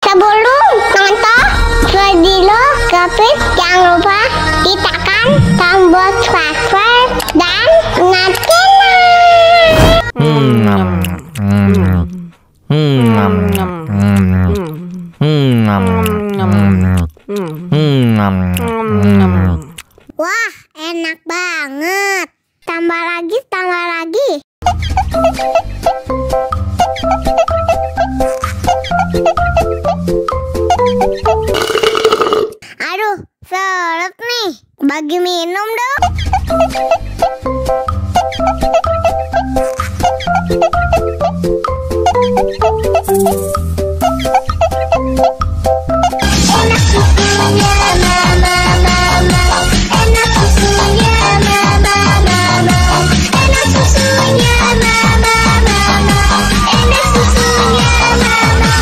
Sebelum nonton video Gapit, jangan lupa tekan tombol subscribe dan Wah, enak banget. Tambah lagi, tambah lagi. Aduh, seret nih. Bagi minum dong. Enak susunya, mama, mama. Enak susunya, mama, mama. Enak susunya, mama, mama. Enak susunya, mama,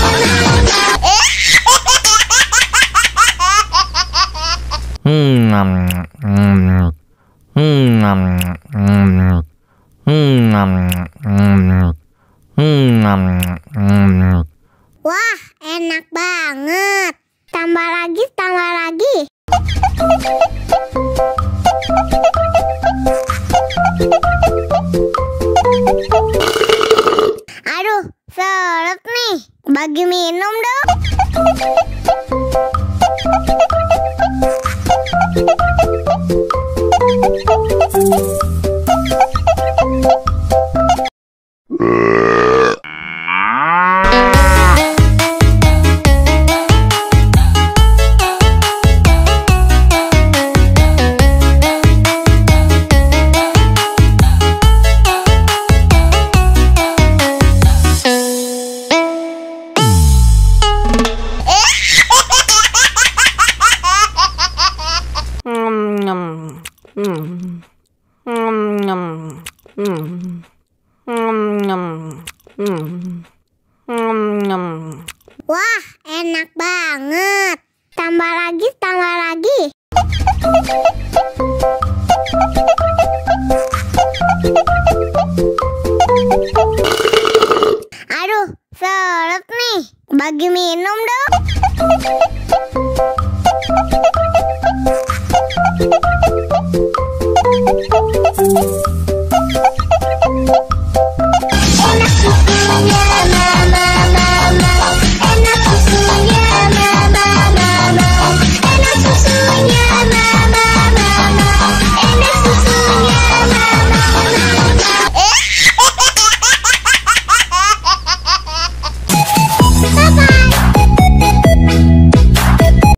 Wah, enak banget. Tambah lagi, tambah lagi. Aduh, seret nih. Bagi minum dong. Wah, enak banget. Tambah lagi, tambah lagi. Aduh, seret nih. Bagi minum dong.